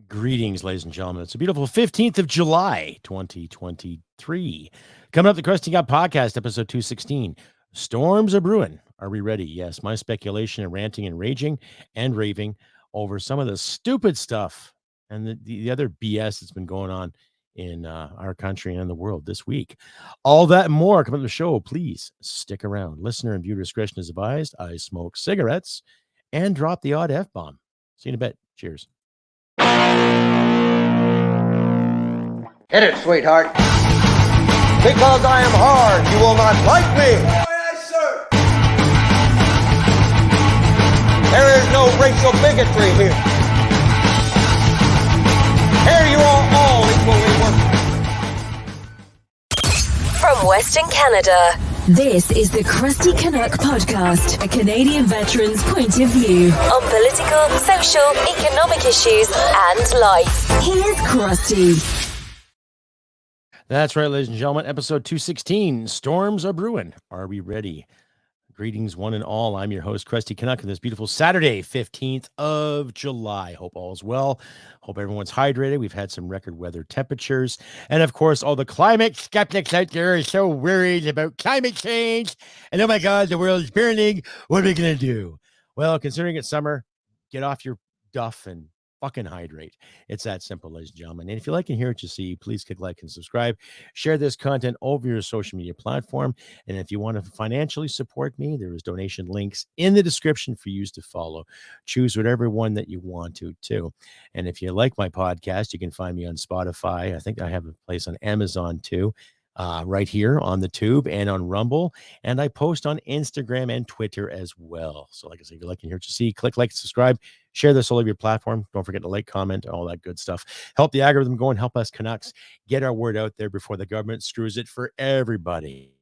Greetings, ladies and gentlemen. It's a beautiful 15th of July, 2023. Coming up, the Crusty podcast, episode 216. Storms are brewing. Are we ready? Yes, my speculation and ranting and raging and raving over some of the stupid stuff and the other BS that's been going on in our country and in the world this week. All that and more coming to the show. Please stick around. Listener and viewer discretion is advised. I smoke cigarettes and drop the odd F-bomb. See you in a bit. Cheers. Hit it, sweetheart. Because I am hard, you will not like me. Oh, yes, sir. There is no racial bigotry here. Here you are all equally worthless. From Western Canada, this is the Crusty Canuck podcast, a Canadian veteran's point of view on political, social, economic issues and life. Here's Crusty. That's right, ladies and gentlemen. Episode 216, Storms are Brewing. Are we ready? Greetings, one and all. I'm your host, Crusty Canuck, on this beautiful Saturday, 15th of July. Hope all is well. Hope everyone's hydrated. We've had some record weather temperatures. And, of course, all the climate skeptics out there are so worried about climate change. And, oh, my God, the world is burning. What are we going to do? Well, considering it's summer, get off your duff and fucking hydrate. It's that simple, ladies and gentlemen. And if you like and hear what you see, please click like and subscribe. Share this content over your social media platform. And if you want to financially support me, there is donation links in the description for you to follow. Choose whatever one that you want to, too. And if you like my podcast, you can find me on Spotify. I think I have a place on Amazon, too. Right here on the tube and on Rumble. And I post on Instagram and Twitter as well. So like I said, if you like and hear what you see, click like, subscribe, share this all over your platform. Don't forget to like, comment, all that good stuff. Help the algorithm go and help us Canucks get our word out there before the government screws it for everybody.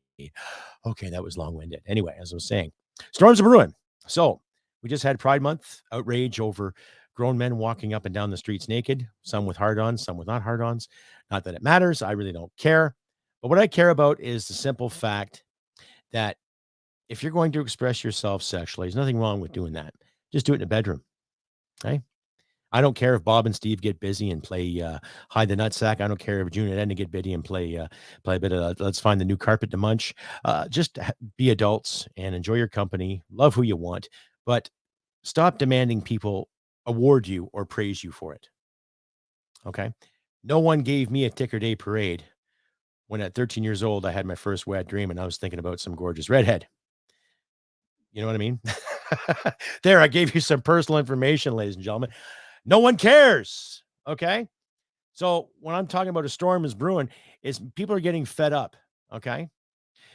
Okay, that was long-winded. Anyway, as I was saying, storms are brewing. So we just had Pride Month, outrage over grown men walking up and down the streets naked, some with hard-ons, some with not hard-ons. Not that it matters. I really don't care. But what I care about is the simple fact that if you're going to express yourself sexually, there's nothing wrong with doing that. Just do it in a bedroom. Okay. I don't care if Bob and Steve get busy and play hide the nutsack. I don't care if June and Edna get busy and play a bit of let's find the new carpet to munch. Just be adults and enjoy your company. Love who you want, but stop demanding people award you or praise you for it. Okay. No one gave me a ticker day parade when at 13 years old, I had my first wet dream and I was thinking about some gorgeous redhead. You know what I mean? There, I gave you some personal information, ladies and gentlemen. No one cares. Okay. So when I'm talking about a storm is brewing, is people are getting fed up. Okay.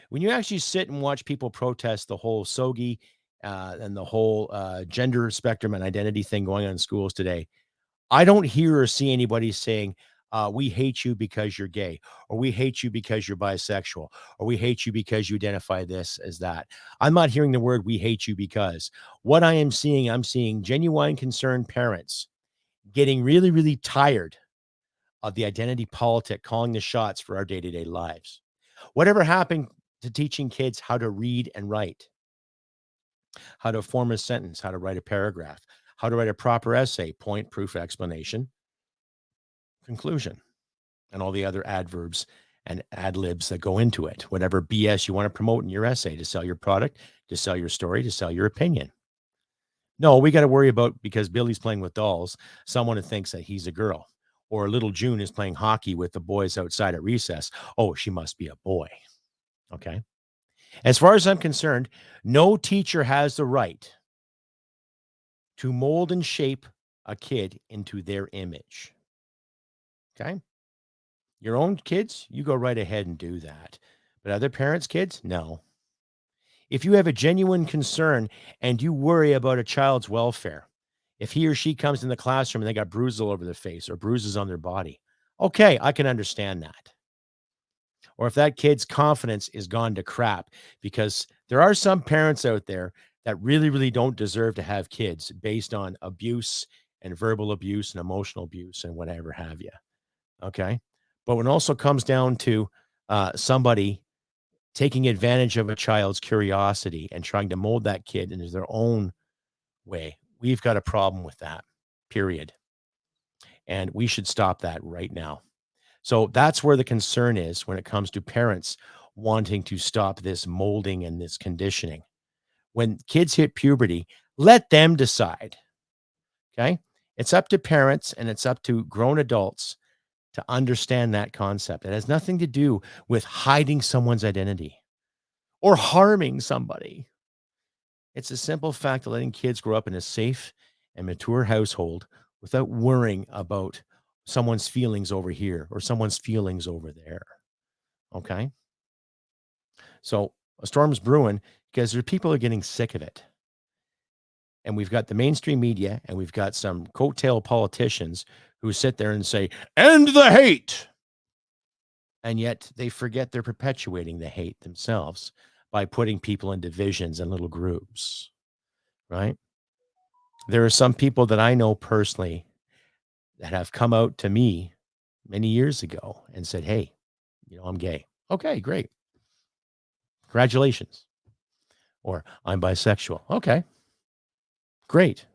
When you actually sit and watch people protest the whole SOGI and the whole gender spectrum and identity thing going on in schools today, I don't hear or see anybody saying, we hate you because you're gay, or we hate you because you're bisexual, or we hate you because you identify this as that. I'm not hearing the word we hate you because. What I'm seeing genuine concerned parents getting really, really tired of the identity politic calling the shots for our day-to-day lives. Whatever happened to teaching kids how to read and write, how to form a sentence, how to write a paragraph, how to write a proper essay, point, proof, explanation, conclusion, and all the other adverbs and ad libs that go into it, whatever BS you want to promote in your essay to sell your product, to sell your story, to sell your opinion. No, we got to worry about because Billy's playing with dolls, someone who thinks that he's a girl, or little June is playing hockey with the boys outside at recess. Oh, she must be a boy. Okay. As far as I'm concerned, no teacher has the right to mold and shape a kid into their image. Okay. Your own kids, you go right ahead and do that. But other parents' kids, no. If you have a genuine concern and you worry about a child's welfare, if he or she comes in the classroom and they got bruises all over their face or bruises on their body, okay, I can understand that. Or if that kid's confidence is gone to crap, because there are some parents out there that really, really don't deserve to have kids based on abuse and verbal abuse and emotional abuse and whatever have you. Okay. But when it also comes down to somebody taking advantage of a child's curiosity and trying to mold that kid into their own way, we've got a problem with that, period. And we should stop that right now. So that's where the concern is when it comes to parents wanting to stop this molding and this conditioning. When kids hit puberty, let them decide. Okay. It's up to parents and it's up to grown adults to understand that concept. It has nothing to do with hiding someone's identity or harming somebody. It's a simple fact of letting kids grow up in a safe and mature household without worrying about someone's feelings over here or someone's feelings over there. Okay. So a storm's brewing because there people are getting sick of it. And we've got the mainstream media and we've got some coattail politicians who sit there and say, end the hate. And yet they forget they're perpetuating the hate themselves by putting people in divisions and little groups, right? There are some people that I know personally that have come out to me many years ago and said, hey, I'm gay. Okay, great. Congratulations. Or I'm bisexual. Okay, great.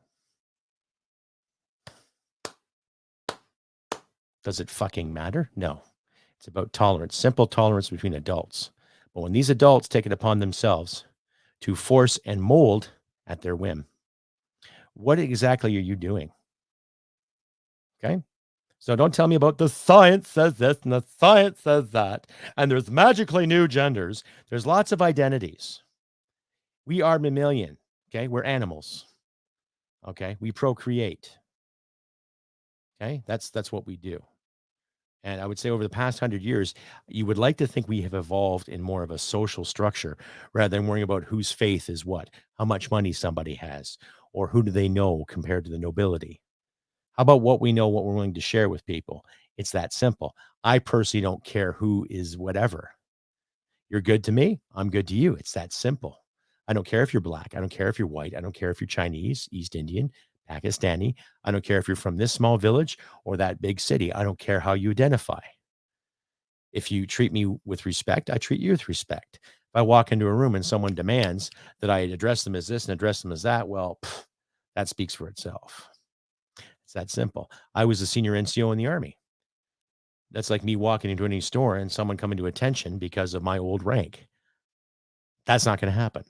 Does it fucking matter? No. It's about tolerance, simple tolerance between adults. But when these adults take it upon themselves to force and mold at their whim, what exactly are you doing? Okay. So don't tell me about the science says this and the science says that. And there's magically new genders. There's lots of identities. We are mammalian. Okay. We're animals. Okay. We procreate. Okay. That's what we do. And I would say over the past 100 years, you would like to think we have evolved in more of a social structure rather than worrying about whose faith is what, how much money somebody has, or who do they know compared to the nobility. How about what we know, what we're willing to share with people? It's that simple. I personally don't care who is whatever. You're good to me. I'm good to you. It's that simple. I don't care if you're black. I don't care if you're white. I don't care if you're Chinese, East Indian, Pakistani. I don't care if you're from this small village or that big city. I don't care how you identify. If you treat me with respect, I treat you with respect. If I walk into a room and someone demands that I address them as this and address them as that, well, that speaks for itself. It's that simple. I was a senior NCO in the Army. That's like me walking into any store and someone coming to attention because of my old rank. That's not going to happen.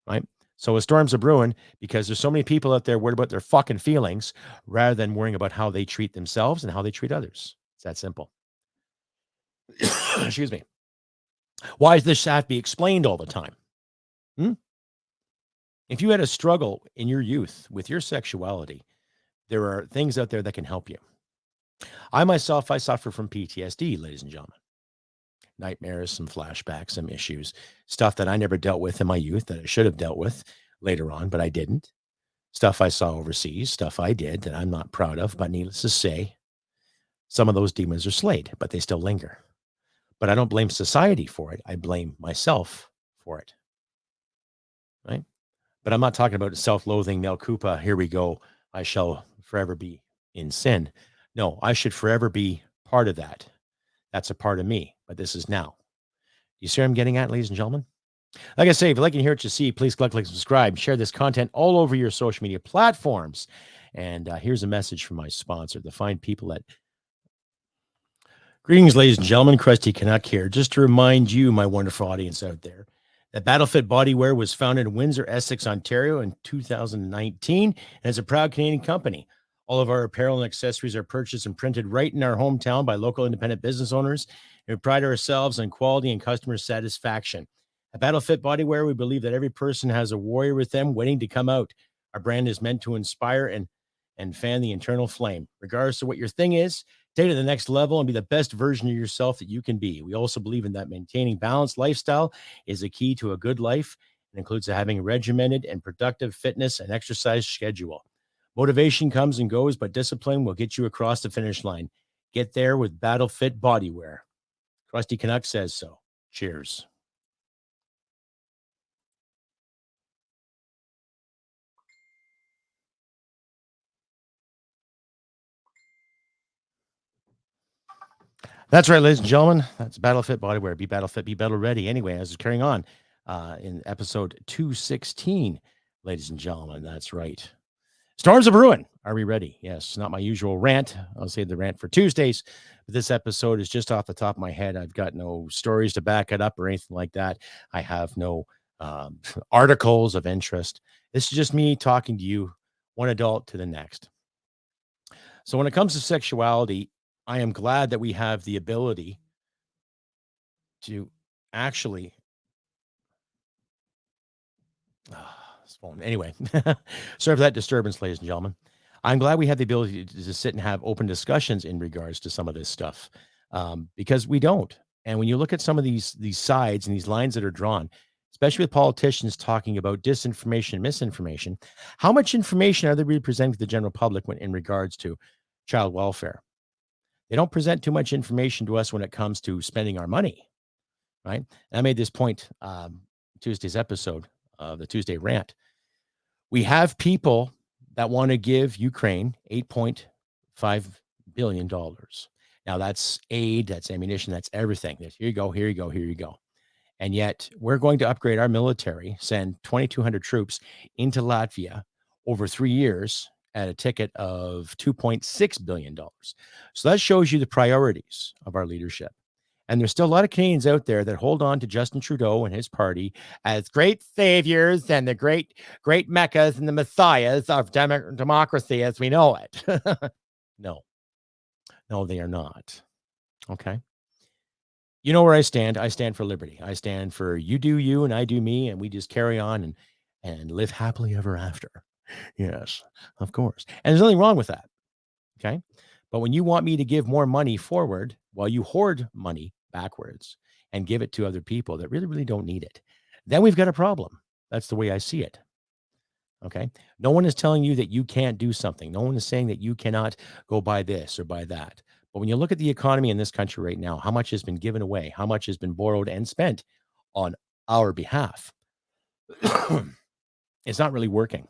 Right? So a storm's a brewing because there's so many people out there worried about their fucking feelings rather than worrying about how they treat themselves and how they treat others. It's that simple. Excuse me. Why does this have to be explained all the time? If you had a struggle in your youth with your sexuality, there are things out there that can help you. I suffer from PTSD, ladies and gentlemen. Nightmares, some flashbacks, some issues, stuff that I never dealt with in my youth that I should have dealt with later on, but I didn't. Stuff I saw overseas, stuff I did that I'm not proud of, but needless to say, some of those demons are slayed, but they still linger. But I don't blame society for it. I blame myself for it. Right? But I'm not talking about self-loathing, mea culpa, here we go, I shall forever be in sin. No, I should forever be part of that. That's a part of me, but this is now. You see what I'm getting at, ladies and gentlemen? Like I say, if you like to hear what you see, please click subscribe, share this content all over your social media platforms. And here's a message from my sponsor, the fine people at Greetings, ladies and gentlemen. Crusty Canuck here. Just to remind you, my wonderful audience out there, that BattleFit Bodywear was founded in Windsor, Essex, Ontario in 2019 and is a proud Canadian company. All of our apparel and accessories are purchased and printed right in our hometown by local independent business owners, and we pride ourselves on quality and customer satisfaction. At BattleFit Bodywear, we believe that every person has a warrior with them waiting to come out. Our brand is meant to inspire and fan the internal flame. Regardless of what your thing is, take it to the next level and be the best version of yourself that you can be. We also believe in that maintaining balanced lifestyle is a key to a good life and includes having a regimented and productive fitness and exercise schedule. Motivation comes and goes, but discipline will get you across the finish line. Get there with BattleFit Bodywear. Crusty Canuck says so. Cheers. That's right, ladies and gentlemen. That's BattleFit Bodywear. Be BattleFit, be battle ready. Anyway, as we're carrying on in episode 216, ladies and gentlemen, that's right. Storms are brewing. Are we ready? Yes, not my usual rant. I'll save the rant for Tuesdays. But this episode is just off the top of my head. I've got no stories to back it up or anything like that. I have no articles of interest. This is just me talking to you, one adult to the next. So when it comes to sexuality, I am glad that we have the ability to actually anyway, sorry for that disturbance, ladies and gentlemen. I'm glad we have the ability to sit and have open discussions in regards to some of this stuff, because we don't. And when you look at some of these sides and these lines that are drawn, especially with politicians talking about disinformation and misinformation, how much information are they really presenting to the general public when in regards to child welfare? They don't present too much information to us when it comes to spending our money, right? And I made this point Tuesday's episode of the Tuesday rant. We have people that want to give Ukraine $8.5 billion. Now that's aid, that's ammunition, that's everything. Here you go, here you go, here you go. And yet we're going to upgrade our military, send 2,200 troops into Latvia over 3 years at a ticket of $2.6 billion. So that shows you the priorities of our leadership. And there's still a lot of Canadians out there that hold on to Justin Trudeau and his party as great saviors and the great meccas and the messiahs of democracy as we know it. No, they are not. Okay. You know where I stand. I stand for liberty. I stand for you do you and I do me, and we just carry on and live happily ever after. Yes, of course. And there's nothing wrong with that. Okay. But when you want me to give more money forward while you hoard money backwards and give it to other people that really, really don't need it, then we've got a problem. That's the way I see it. Okay. No one is telling you that you can't do something. No one is saying that you cannot go buy this or buy that. But when you look at the economy in this country right now, how much has been given away, how much has been borrowed and spent on our behalf, it's not really working.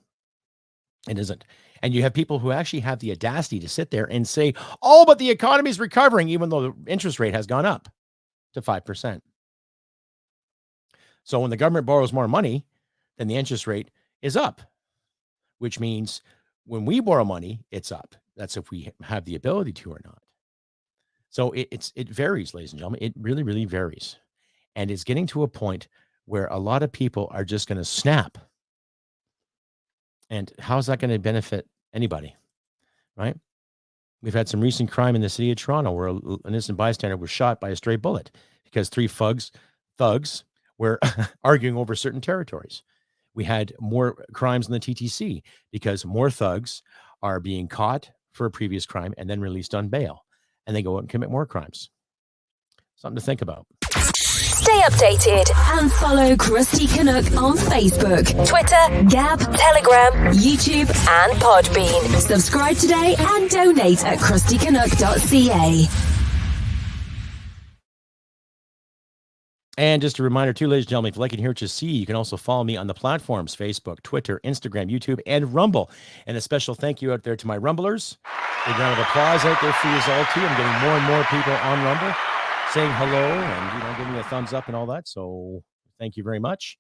It isn't. And you have people who actually have the audacity to sit there and say, oh, but the economy is recovering, even though the interest rate has gone up to 5%. So when the government borrows more money, then the interest rate is up, which means when we borrow money, it's up. That's if we have the ability to or not. So it varies, ladies and gentlemen. It really, really varies. And it's getting to a point where a lot of people are just going to snap. And how's that going to benefit anybody, right? We've had some recent crime in the city of Toronto where an innocent bystander was shot by a stray bullet because three thugs were arguing over certain territories. We had more crimes in the TTC because more thugs are being caught for a previous crime and then released on bail, and they go out and commit more crimes. Something to think about. Stay updated and follow Crusty Canuck on Facebook, Twitter, Gab, Telegram, YouTube, and Podbean. Subscribe today and donate at crustycanuck.ca. And just a reminder too, ladies and gentlemen, if you like it here to see, you can also follow me on the platforms, Facebook, Twitter, Instagram, YouTube, and Rumble. And a special thank you out there to my Rumblers. Big round of applause out there for you all too. I'm getting more and more people on Rumble saying hello and giving me a thumbs up and all that. So thank you very much.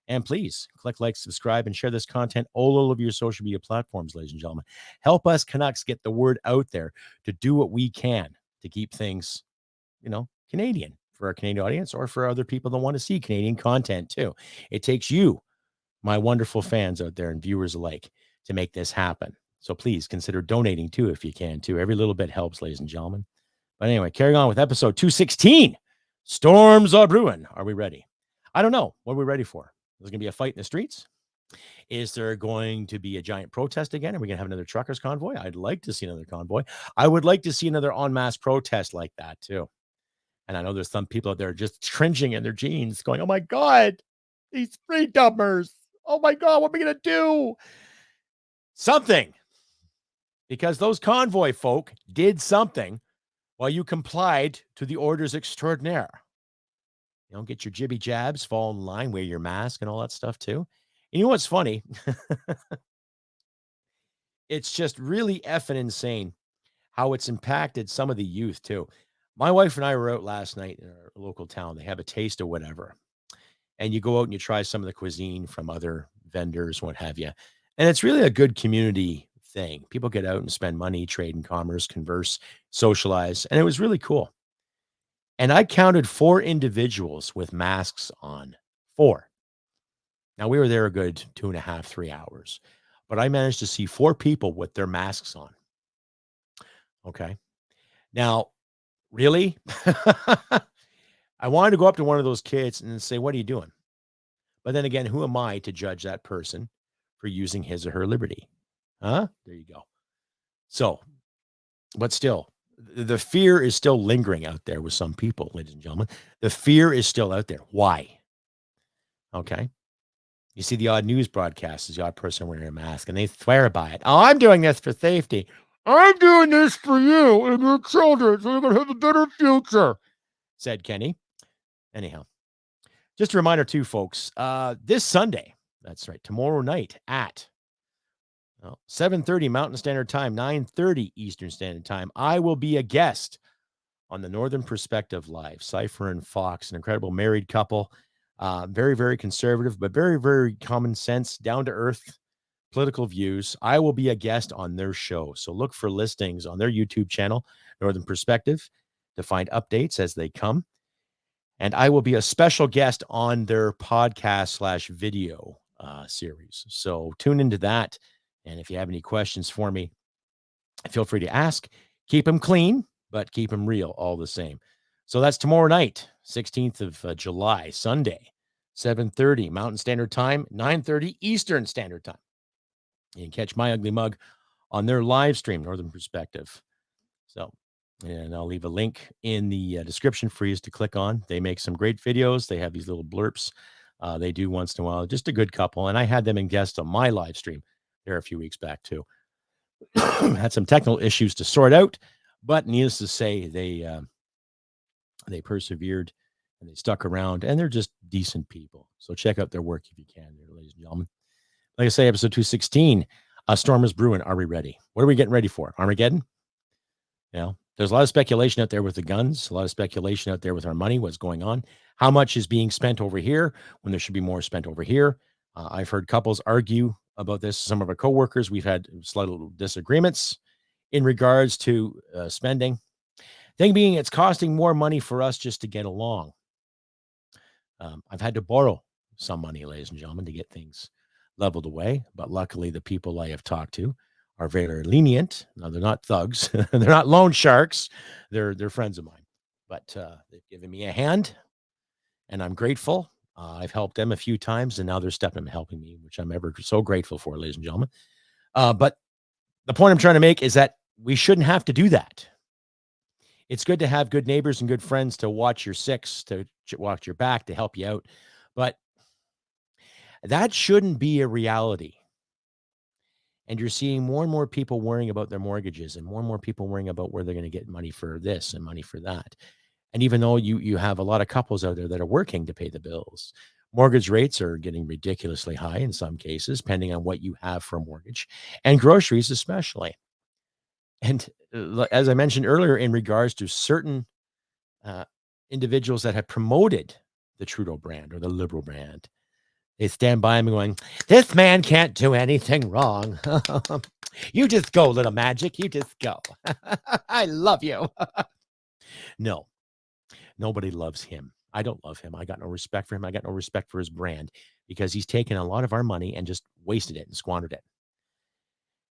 And please click like, subscribe, and share this content all over your social media platforms, ladies and gentlemen. Help us Canucks get the word out there to do what we can to keep things, Canadian for our Canadian audience or for other people that want to see Canadian content too. It takes you, my wonderful fans out there and viewers alike, to make this happen. So please consider donating too if you can too. Every little bit helps, ladies and gentlemen. But anyway, carrying on with episode 216. Storms are brewing. Are we ready? I don't know. What are we ready for? Is there going to be a fight in the streets? Is there going to be a giant protest again? Are we going to have another truckers convoy? I'd like to see another convoy. I would like to see another en masse protest like that too. And I know there's some people out there just cringing in their jeans going, oh my God, these freedomers. Oh my God, what are we going to do? Something. Because those convoy folk did something while you complied to the orders extraordinaire. Get your jibby jabs, fall in line, wear your mask and all that stuff too. And you know what's funny? It's just really effing insane how it's impacted some of the youth too. My wife and I were out last night in our local town. They have a taste of whatever. And you go out and you try some of the cuisine from other vendors, what have you. And it's really a good community thing. People get out and spend money, trade and commerce, converse, socialize, and it was really cool. And I counted 4 individuals with masks on. 4. Now, we were there a good 2.5, 3 hours, but I managed to see 4 people with their masks on. Okay. Now, really? I wanted to go up to one of those kids and say, "What are you doing?" But then again, who am I to judge that person for using his or her liberty? Huh? There you go. So, but still, the fear is still lingering out there with some people, ladies and gentlemen. The fear is still out there. Why? Okay. You see the odd news broadcast is the odd person wearing a mask and they swear by it. "Oh, I'm doing this for safety. I'm doing this for you and your children so you're going to have a better future," said Kenny. Anyhow, just a reminder too, folks, this Sunday, that's right, tomorrow night at 7:30 Mountain Standard Time, 9:30 Eastern Standard Time, I will be a guest on the Northern Perspective Live. Cypher and Fox, an incredible married couple, very, very conservative, but very, very common sense, down-to-earth political views. I will be a guest on their show. So look for listings on their YouTube channel, Northern Perspective, to find updates as they come. And I will be a special guest on their podcast/video series. So tune into that. And if you have any questions for me, feel free to ask. Keep them clean, but keep them real all the same. So that's tomorrow night, 16th of July, Sunday, 7:30 Mountain Standard Time, 9:30 Eastern Standard Time. You can catch my ugly mug on their live stream, Northern Perspective. So, and I'll leave a link in the description for you to click on. They make some great videos. They have these little blurps they do once in a while. Just a good couple. And I had them in guest on my live stream there a few weeks back too. Had some technical issues to sort out, but needless to say, they persevered and they stuck around, and they're just decent people. So check out their work if you can, ladies and gentlemen. Like I say, episode 216, Storm is Brewing. Are we ready? What are we getting ready for? Armageddon? There's a lot of speculation out there with the guns, a lot of speculation out there with our money, what's going on, how much is being spent over here when there should be more spent over here. I've heard couples argue about this. Some of our coworkers, we've had slight little disagreements in regards to spending. Thing being, it's costing more money for us just to get along. I've had to borrow some money, ladies and gentlemen, to get things leveled away. But luckily, the people I have talked to are very lenient. Now, they're not thugs. They're not loan sharks. They're friends of mine. But they've given me a hand, and I'm grateful. I've helped them a few times, and now they're stepping and helping me, which I'm ever so grateful for, ladies and gentlemen. But the point I'm trying to make is that we shouldn't have to do that. It's good to have good neighbors and good friends to watch your six, to watch your back, to help you out. But that shouldn't be a reality. And you're seeing more and more people worrying about their mortgages and more people worrying about where they're going to get money for this and money for that. And even though you have a lot of couples out there that are working to pay the bills, mortgage rates are getting ridiculously high in some cases, depending on what you have for a mortgage, and groceries especially. And as I mentioned earlier, in regards to certain individuals that have promoted the Trudeau brand or the Liberal brand, they stand by him going, "This man can't do anything wrong. You just go, little magic. You just go. I love you." No, nobody loves him. I don't love him. I got no respect for him. I got no respect for his brand because he's taken a lot of our money and just wasted it and squandered it.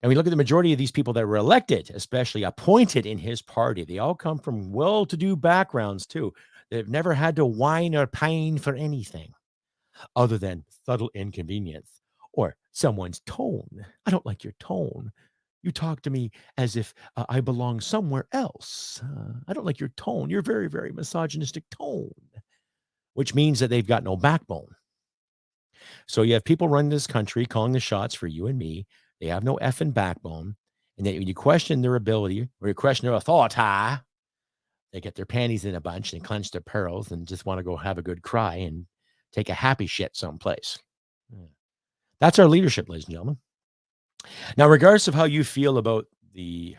And we look at the majority of these people that were elected, especially appointed in his party. They all come from well-to-do backgrounds too. They've never had to whine or pine for anything other than subtle inconvenience or someone's tone. "I don't like your tone. You talk to me as if I belong somewhere else. I don't like your tone. You're very, very misogynistic tone," which means that they've got no backbone. So you have people running this country, calling the shots for you and me. They have no effing backbone. And then when you question their ability or you question their authority, they get their panties in a bunch and clench their pearls and just want to go have a good cry and take a happy shit someplace. That's our leadership, ladies and gentlemen. Now, regardless of how you feel about the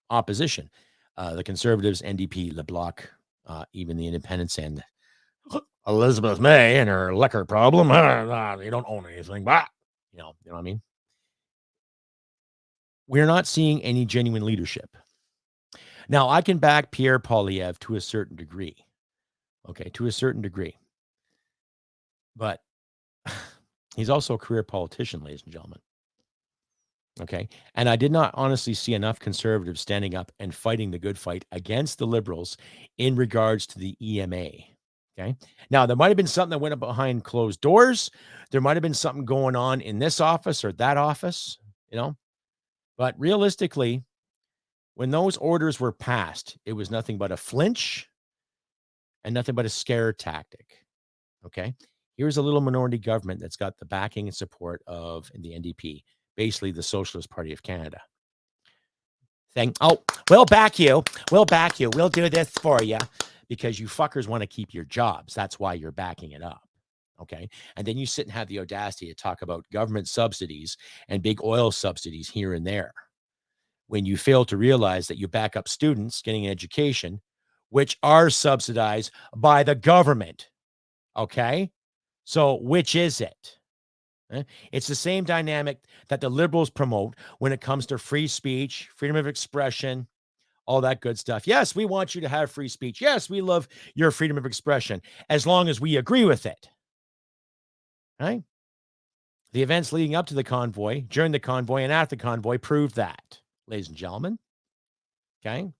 opposition, the Conservatives, NDP, Le Bloc, even the Independents, and Elizabeth May and her liquor problem, they don't own anything, but you know what I mean? we're not seeing any genuine leadership. Now, I can back Pierre Poilievre to a certain degree. Okay, to a certain degree. But he's also a career politician, ladies and gentlemen. Okay. And I did not honestly see enough conservatives standing up and fighting the good fight against the Liberals in regards to the EMA. Okay. Now, there might have been something that went up behind closed doors. There might have been something going on in this office or that office, but realistically, when those orders were passed, it was nothing but a flinch and nothing but a scare tactic. Okay. Here's a little minority government that's got the backing and support of the NDP, basically the Socialist Party of Canada, saying, oh, we'll back you. We'll back you. We'll do this for you because you fuckers want to keep your jobs. That's why you're backing it up. Okay. And then you sit and have the audacity to talk about government subsidies and big oil subsidies here and there when you fail to realize that you back up students getting an education, which are subsidized by the government. Okay. So which is it? It's the same dynamic that the Liberals promote when it comes to free speech, freedom of expression, all that good stuff. Yes, we want you to have free speech. Yes, we love your freedom of expression as long as we agree with it. Right? The events leading up to the convoy, during the convoy, and after the convoy proved that, ladies and gentlemen. Okay?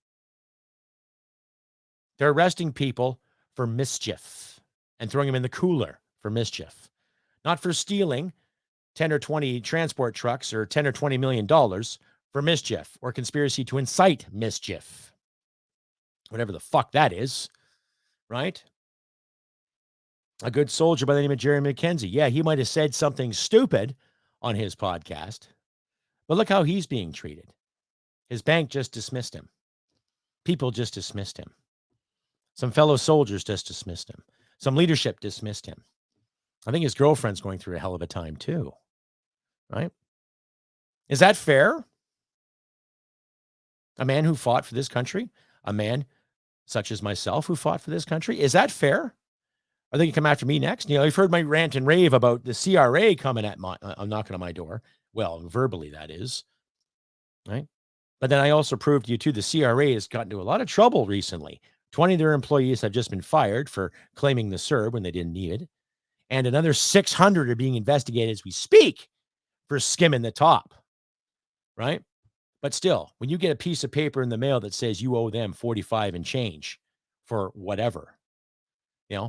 They're arresting people for mischief and throwing them in the cooler for mischief, not for stealing 10 or 20 transport trucks or 10 or $20 million for mischief or conspiracy to incite mischief. Whatever the fuck that is, right? A good soldier by the name of Jerry McKenzie. Yeah, he might have said something stupid on his podcast, but look how he's being treated. His bank just dismissed him. People just dismissed him. Some fellow soldiers just dismissed him. Some leadership dismissed him. I think his girlfriend's going through a hell of a time too, right? Is that fair? A man who fought for this country, a man such as myself who fought for this country, is that fair? Are they going to come after me next? You've heard my rant and rave about the CRA coming at knocking on my door. Well, verbally that is, right? But then I also proved to you too, the CRA has gotten into a lot of trouble recently. 20 of their employees have just been fired for claiming the CERB when they didn't need it. And another 600 are being investigated as we speak for skimming the top, right? But still, when you get a piece of paper in the mail that says you owe them 45 and change for whatever,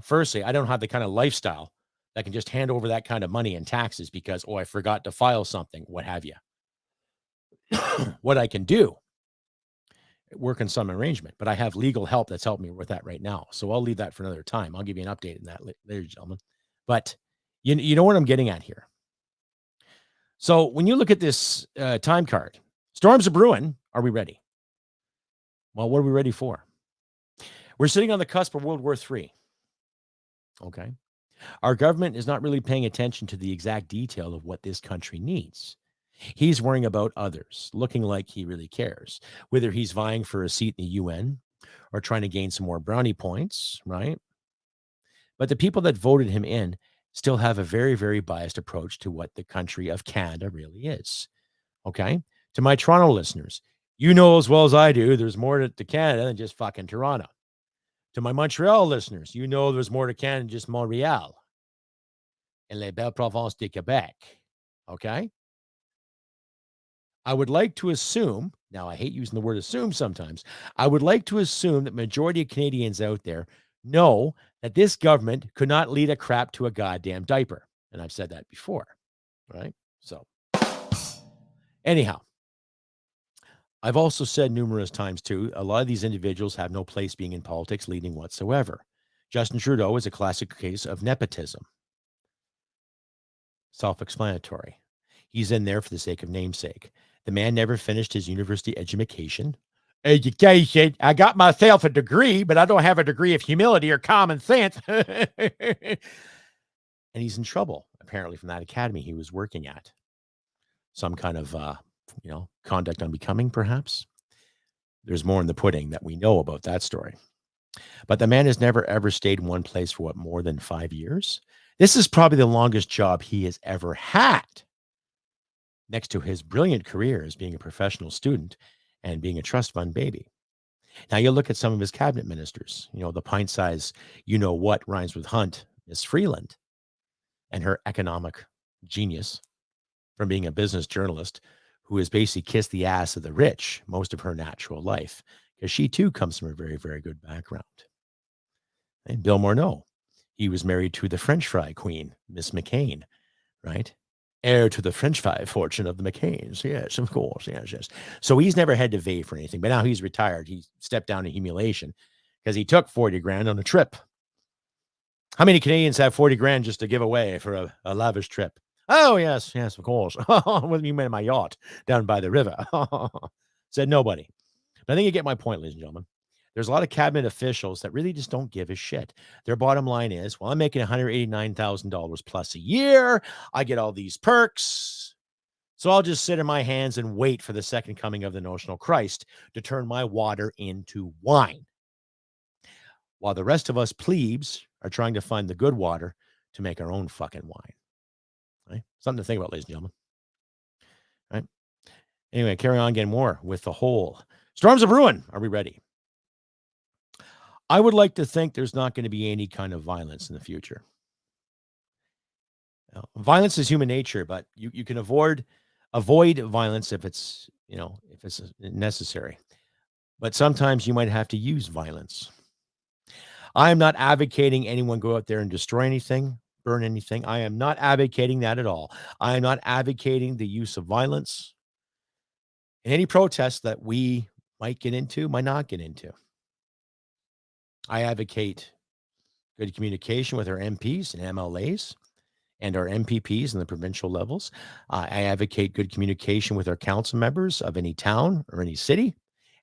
firstly, I don't have the kind of lifestyle that can just hand over that kind of money in taxes because, I forgot to file something, what have you. What I can do, work in some arrangement, but I have legal help that's helped me with that right now. So I'll leave that for another time. I'll give you an update on that later, gentlemen. But you know what I'm getting at here. So when you look at this time card, storms are brewing. Are we ready? Well, what are we ready for? We're sitting on the cusp of World War III. Okay. Our government is not really paying attention to the exact detail of what this country needs. He's worrying about others, looking like he really cares, whether he's vying for a seat in the UN or trying to gain some more brownie points, right? But the people that voted him in still have a very, very biased approach to what the country of Canada really is. Okay? To my Toronto listeners, you know as well as I do, there's more to Canada than just fucking Toronto. To my Montreal listeners, you know there's more to Canada than just Montreal and les belles provinces du Québec. Okay? I would like to assume, now I hate using the word assume sometimes, I would like to assume that majority of Canadians out there know that this government could not lead a crap to a goddamn diaper. And I've said that before, right? So anyhow, I've also said numerous times too, a lot of these individuals have no place being in politics leading whatsoever. Justin Trudeau is a classic case of nepotism. Self-explanatory. He's in there for the sake of namesake. The man never finished his university education. I got myself a degree, but I don't have a degree of humility or common sense. And he's in trouble, apparently, from that academy he was working at. Some kind of, conduct unbecoming, perhaps. There's more in the pudding that we know about that story. But the man has never, ever stayed in one place for more than 5 years? This is probably the longest job he has ever had. next to his brilliant career as being a professional student and being a trust fund baby. Now you look at some of his cabinet ministers, the pint size, what rhymes with Hunt, Miss Freeland, and her economic genius from being a business journalist who has basically kissed the ass of the rich most of her natural life, because she too comes from a very, very good background. And Bill Morneau, he was married to the French fry queen, Miss McCain, right? Heir to the French fry fortune of the McCains. Yes, of course. Yes. So he's never had to pay for anything, but now he's retired. He stepped down in humiliation because he took 40 grand on a trip. How many Canadians have 40 grand just to give away for a lavish trip? Oh, yes, of course. With me in my yacht down by the river. Said nobody. But I think you get my point, ladies and gentlemen. There's a lot of cabinet officials that really just don't give a shit. Their bottom line is, well, I'm making $189,000 plus a year. I get all these perks. So I'll just sit in my hands and wait for the second coming of the notional Christ to turn my water into wine. While the rest of us plebes are trying to find the good water to make our own fucking wine. Right? Something to think about, ladies and gentlemen. Right? Anyway, carry on getting more with the whole storms of ruin. Are we ready? I would like to think there's not going to be any kind of violence in the future. Violence is human nature, but you can avoid violence if it's necessary. But sometimes you might have to use violence. I am not advocating anyone go out there and destroy anything, burn anything. I am not advocating that at all. I am not advocating the use of violence in any protest that we might not get into. I advocate good communication with our MPs and MLAs and our MPPs in the provincial levels. I advocate good communication with our council members of any town or any city.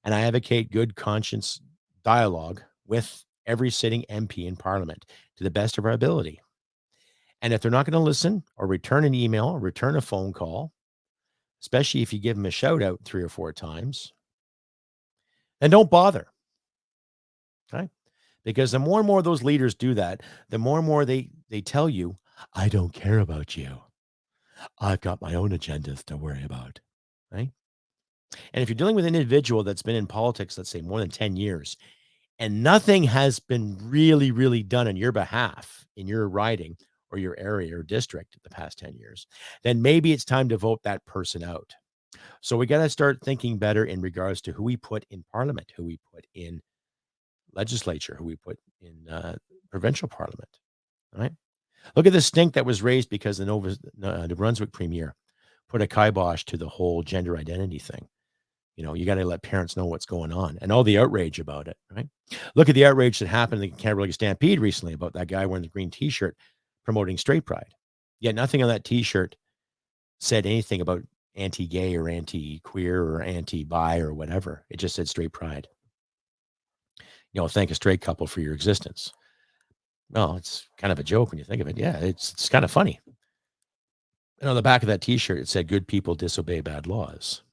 And I advocate good conscience dialogue with every sitting MP in Parliament to the best of our ability. And if they're not going to listen or return an email or return a phone call, especially if you give them a shout out 3 or 4 times, then don't bother. Okay? Because the more and more those leaders do that, the more and more they tell you, I don't care about you. I've got my own agendas to worry about. Right? And if you're dealing with an individual that's been in politics, let's say more than 10 years, and nothing has been really, really done on your behalf in your riding or your area or district the past 10 years, then maybe it's time to vote that person out. So we got to start thinking better in regards to who we put in Parliament, who we put in legislature, who we put in provincial Parliament. All right. Look at the stink that was raised because the New Brunswick Premier put a kibosh to the whole gender identity thing. You got to let parents know what's going on and all the outrage about it, right? Look at the outrage that happened in the Canberra Stampede recently about that guy wearing the green T-shirt promoting straight pride. Yet nothing on that T-shirt said anything about anti-gay or anti-queer or anti-bi or whatever. It just said straight pride. Thank a straight couple for your existence. Well, it's kind of a joke when you think of it. Yeah, it's kind of funny. And on the back of that T-shirt, it said, good people disobey bad laws.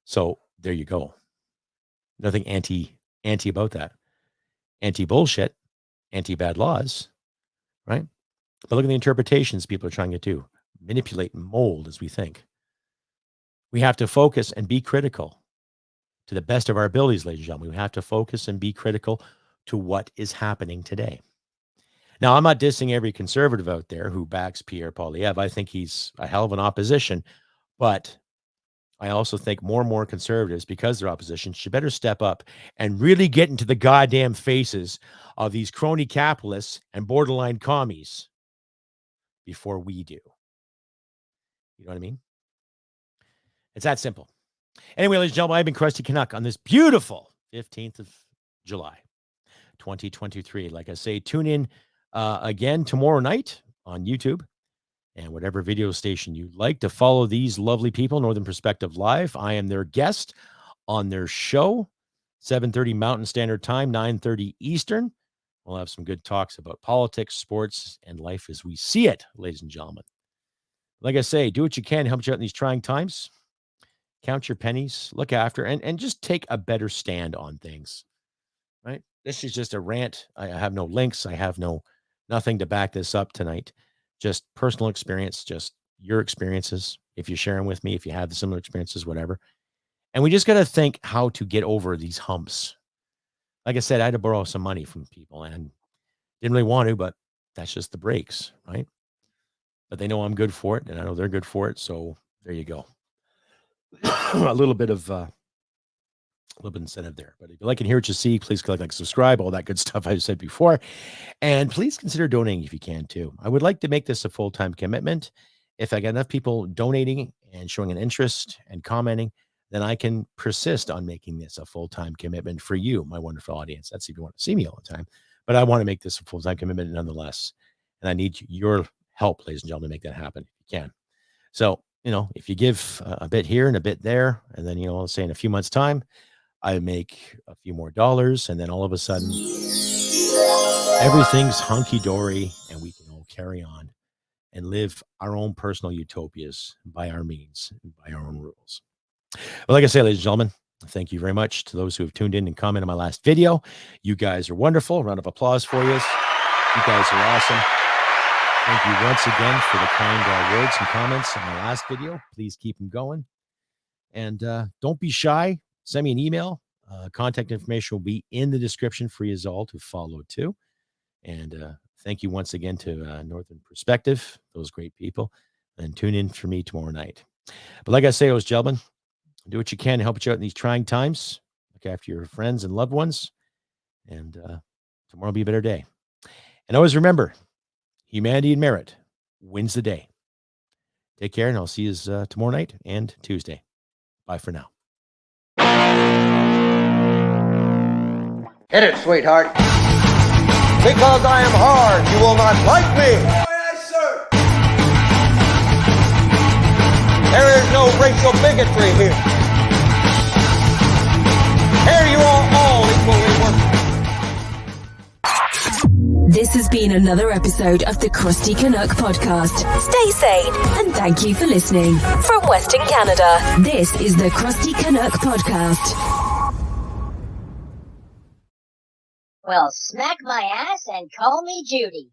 So there you go. Nothing anti about that. Anti-bullshit, anti-bad laws, right? But look at the interpretations people are trying to do. Manipulate and mold as we think. We have to focus and be critical to the best of our abilities, ladies and gentlemen. We have to focus and be critical to what is happening today. Now, I'm not dissing every conservative out there who backs Pierre Poilievre. I think he's a hell of an opposition, but I also think more and more conservatives, because they're opposition, should better step up and really get into the goddamn faces of these crony capitalists and borderline commies before we do. You know what I mean? It's that simple. Anyway, ladies and gentlemen, I've been Crusty Canuck on this beautiful 15th of July, 2023. Like I say, tune in again tomorrow night on YouTube and whatever video station you'd like to follow these lovely people, Northern Perspective Live. I am their guest on their show, 7:30 Mountain Standard Time, 9:30 Eastern. We'll have some good talks about politics, sports, and life as we see it, ladies and gentlemen. Like I say, do what you can to help you out in these trying times. Count your pennies, look after, and just take a better stand on things, right? This is just a rant. I have no links. I have nothing to back this up tonight. Just personal experience, just, your experiences, if you're sharing with me, if you have the similar experiences, whatever. And we just got to think how to get over these humps. Like I said, I had to borrow some money from people and didn't really want to, but that's just the breaks, right? But they know I'm good for it, and I know they're good for it. So there you go. a little bit of incentive there. But if you like and hear what you see, please click like, subscribe, all that good stuff I said before. And please consider donating if you can too. I would like to make this a full-time commitment. If I get enough people donating and showing an interest and commenting, then I can persist on making this a full-time commitment for you, my wonderful audience. That's if you want to see me all the time. But I want to make this a full-time commitment nonetheless. And I need your help, ladies and gentlemen, to make that happen if you can. So, if you give a bit here and a bit there, and then, let's say in a few months' time, I make a few more dollars, and then all of a sudden, everything's hunky-dory, and we can all carry on and live our own personal utopias by our means, and by our own rules. Well, like I say, ladies and gentlemen, thank you very much to those who have tuned in and commented on my last video. You guys are wonderful. Round of applause for you. You guys are awesome. Thank you once again for the kind words and comments on my last video. Please keep them going. And don't be shy. Send me an email. Contact information will be in the description for you all to follow too. And thank you once again to Northern Perspective, those great people. And tune in for me tomorrow night. But like I say, ladies and gentlemen, do what you can to help you out in these trying times. Look after your friends and loved ones. And tomorrow will be a better day. And always remember, humanity and merit wins the day. Take care, and I'll see you tomorrow night and Tuesday. Bye for now. Hit it, sweetheart. Because I am hard, you will not like me. Yes, sir. There is no racial bigotry here. Here you are all equally worthless. This has been another episode of the Crusty Canuck podcast. Stay sane and thank you for listening. From Western Canada, this is the Crusty Canuck podcast. Well, smack my ass and call me Judy.